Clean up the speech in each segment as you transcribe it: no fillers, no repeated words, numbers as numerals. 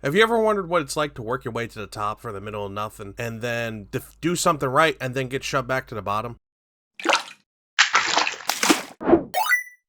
Have you ever wondered what it's like to work your way to the top for the middle of nothing and then do something right and then get shoved back to the bottom?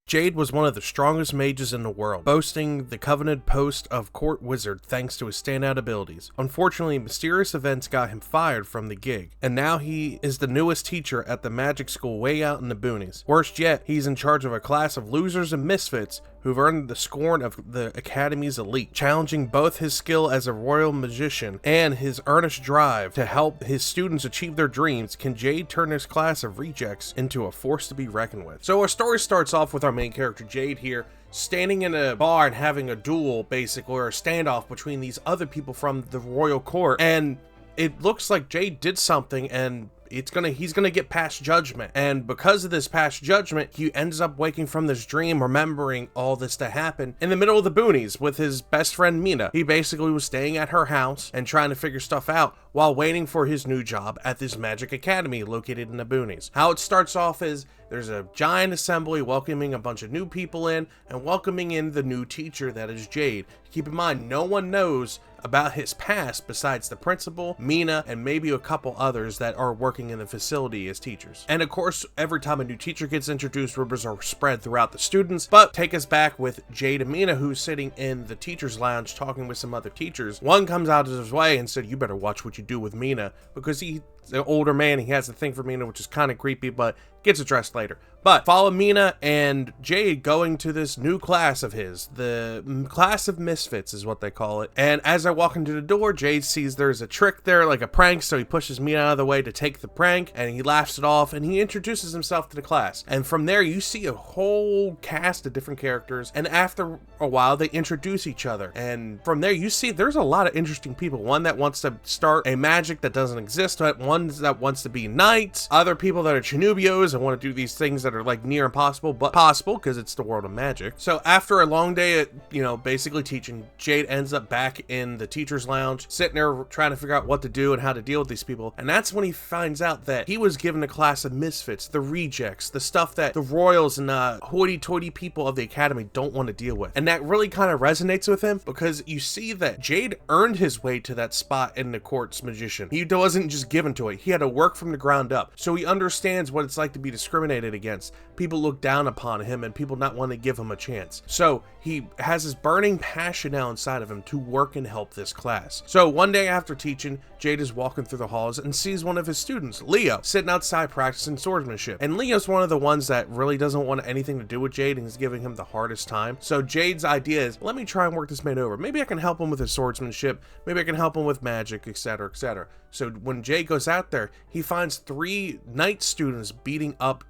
Jade was one of the strongest mages in the world, boasting the coveted post of court wizard thanks to his standout abilities. Unfortunately, mysterious events got him fired from the gig, and now he is the newest teacher at the magic school way out in the boonies. Worst yet, he's in charge of a class of losers and misfits who've earned the scorn of the Academy's elite, challenging both his skill as a royal magician and his earnest drive to help his students achieve their dreams. Can Jade turn this class of rejects into a force to be reckoned with? So our story starts off with our main character Jade here, standing in a bar and having a duel, basically, or a standoff between these other people from the royal court, and it looks like Jade did something and he's gonna get past judgment, and because of this past judgment, he ends up waking from this dream, remembering all this to happen in the middle of the boonies with his best friend Mina. He basically was staying at her house and trying to figure stuff out while waiting for his new job at this magic academy located in the boonies. How it starts off is there's a giant assembly welcoming a bunch of new people in and welcoming in the new teacher that is Jade. Keep in mind, no one knows about his past besides the principal, Mina, and maybe a couple others that are working in the facility as teachers. And of course, every time a new teacher gets introduced, rumors are spread throughout the students. But take us back with Jade and Mina, who's sitting in the teacher's lounge talking with some other teachers. One comes out of his way and said, "You better watch what you do with Mina," because he's an older man, he has a thing for Mina, which is kind of creepy, but gets addressed later. But follow Mina and Jade going to this new class of his. The class of misfits is what they call it. And as I walk into the door, Jade sees there's a trick there, like a prank, so he pushes Mina out of the way to take the prank, and he laughs it off, and he introduces himself to the class. And from there, you see a whole cast of different characters, and after a while, they introduce each other. And from there, you see there's a lot of interesting people. One that wants to start a magic that doesn't exist, one that wants to be knights, other people that are Chinubios and want to do these things that are like near impossible, but possible because it's the world of magic. So after a long day at, basically teaching, Jade ends up back in the teacher's lounge, sitting there trying to figure out what to do and how to deal with these people. And that's when he finds out that he was given a class of misfits, the rejects, the stuff that the royals and hoity-toity people of the academy don't want to deal with. And that really kind of resonates with him because you see that Jade earned his way to that spot in the court's magician. He wasn't just given to it. He had to work from the ground up. So he understands what it's like to be discriminated against. People look down upon him and people not want to give him a chance. So he has this burning passion now inside of him to work and help this class. So one day after teaching, Jade is walking through the halls and sees one of his students, Leo, sitting outside practicing swordsmanship. And Leo's one of the ones that really doesn't want anything to do with Jade and is giving him the hardest time. So Jade's idea is, let me try and work this man over. Maybe I can help him with his swordsmanship. Maybe I can help him with magic, etc., etc. So when Jade goes out there, he finds 3 knight students beating up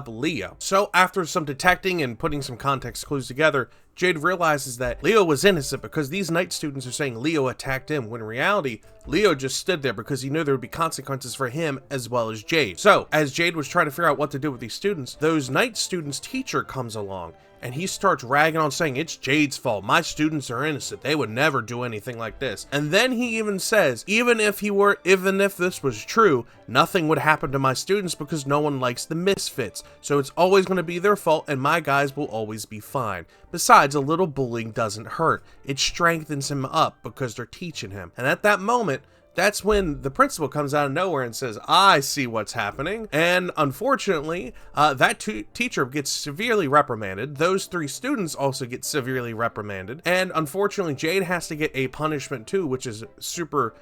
Leo. So after some detecting and putting some context clues together, Jade realizes that Leo was innocent because these knight students are saying Leo attacked him, when in reality, Leo just stood there because he knew there would be consequences for him as well as Jade. So as Jade was trying to figure out what to do with these students, those knight students' teacher comes along and he starts ragging on, saying, "It's Jade's fault. My students are innocent. They would never do anything like this." And then he even says, even if this was true, nothing would happen to my students because no one likes the misfits. So it's always going to be their fault and my guys will always be fine. Besides, a little bullying doesn't hurt. It strengthens him up because they're teaching him. And at that moment, that's when the principal comes out of nowhere and says, "I see what's happening." And unfortunately, that teacher gets severely reprimanded. Those 3 students also get severely reprimanded. And unfortunately, Jade has to get a punishment too, which is super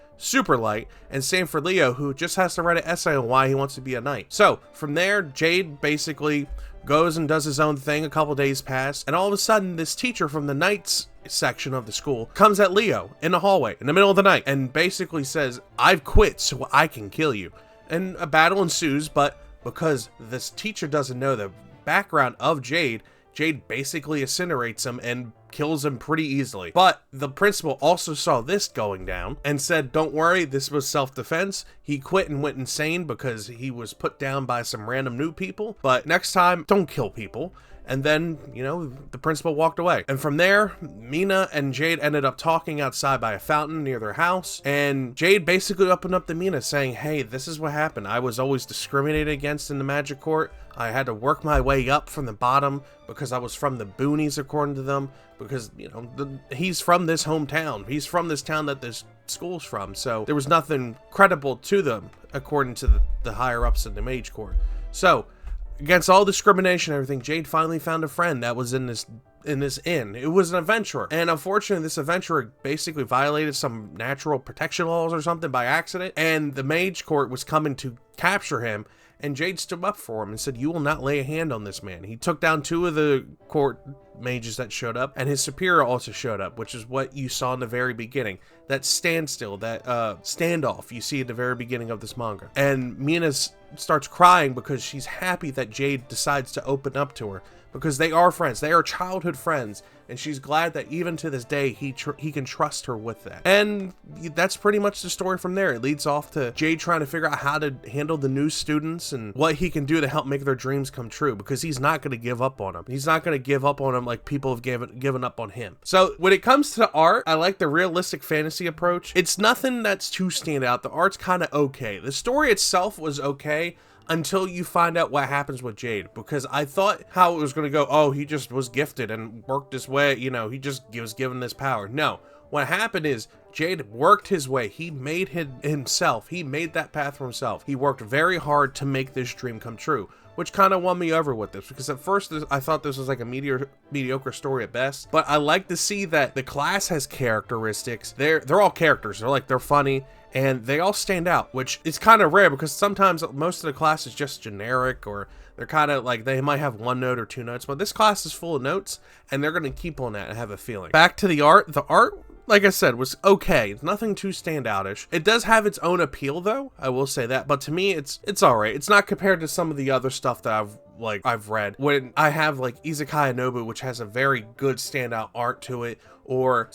light. And same for Leo, who just has to write an essay on why he wants to be a knight. So from there, Jade basically goes and does his own thing. A couple days pass, and all of a sudden, this teacher from the knights section of the school comes at Leo in the hallway in the middle of the night and basically says, "I've quit so I can kill you." And a battle ensues, but because this teacher doesn't know the background of Jade basically incinerates him and kills him pretty easily. But the principal also saw this going down and said, "Don't worry, this was self-defense." He quit and went insane because he was put down by some random new people. But next time, don't kill people. And then, the principal walked away. And from there, Mina and Jade ended up talking outside by a fountain near their house. And Jade basically opened up to Mina saying, "Hey, this is what happened. I was always discriminated against in the magic court. I had to work my way up from the bottom because I was from the Boonies, according to them, because, you know, he's from this hometown. He's from this town that this school's from, so there was nothing credible to them, according to the higher-ups in the Mage Court. So, against all discrimination and everything, Jade finally found a friend that was in this inn. It was an adventurer, and unfortunately this adventurer basically violated some natural protection laws or something by accident, and the Mage Court was coming to capture him, and Jade stood up for him and said, "You will not lay a hand on this man." He took down 2 of the court mages that showed up, and his superior also showed up, which is what you saw in the very beginning. That standstill, that standoff you see at the very beginning of this manga. And Mina starts crying because she's happy that Jade decides to open up to her, because they are friends. They are childhood friends, and she's glad that even to this day he can trust her with that. And that's pretty much the story from there. It leads off to Jade trying to figure out how to handle the new students and what he can do to help make their dreams come true, because he's not going to give up on them. He's not going to give up on them like people have given up on him. So when it comes to the art, I like the realistic fantasy approach. It's nothing that's too stand out. The art's kind of okay. The story itself was okay, until you find out what happens with Jade, because I thought how it was going to go, oh, he just was gifted and worked his way, you know, he was given this power. No, what happened is Jade worked his way. He made himself. He made that path for himself. He worked very hard to make this dream come true, which kind of won me over with this, because at first I thought this was like a mediocre story at best, but I like to see that the class has characteristics. They're all characters. They're funny, and they all stand out, which is kind of rare, because sometimes most of the class is just generic, or they're kind of like, they might have 1 note or 2 notes, but this class is full of notes, and they're going to keep on that, I have a feeling. Back to the art. The art, like I said, was okay. It's nothing too standoutish. It does have its own appeal, though, I will say that, but to me, it's alright. It's not compared to some of the other stuff that I've read. When I have like Izakaya Nobu, which has a very good standout art to it, or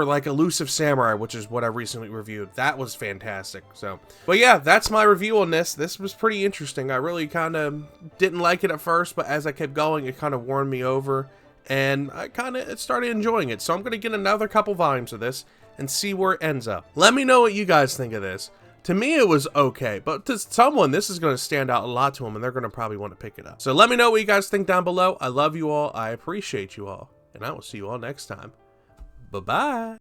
like Elusive Samurai, which is what I recently reviewed. That was fantastic. So, but yeah, that's my review on this. This was pretty interesting. I really kind of didn't like it at first, but as I kept going, it kind of won me over, and I kind of started enjoying it. So I'm going to get another couple volumes of this and see where it ends up. Let me know what you guys think of this. To me, it was okay, but to someone, this is going to stand out a lot to them, and they're going to probably want to pick it up. So let me know what you guys think down below. I love you all. I appreciate you all, and I will see you all next time. Bye-bye.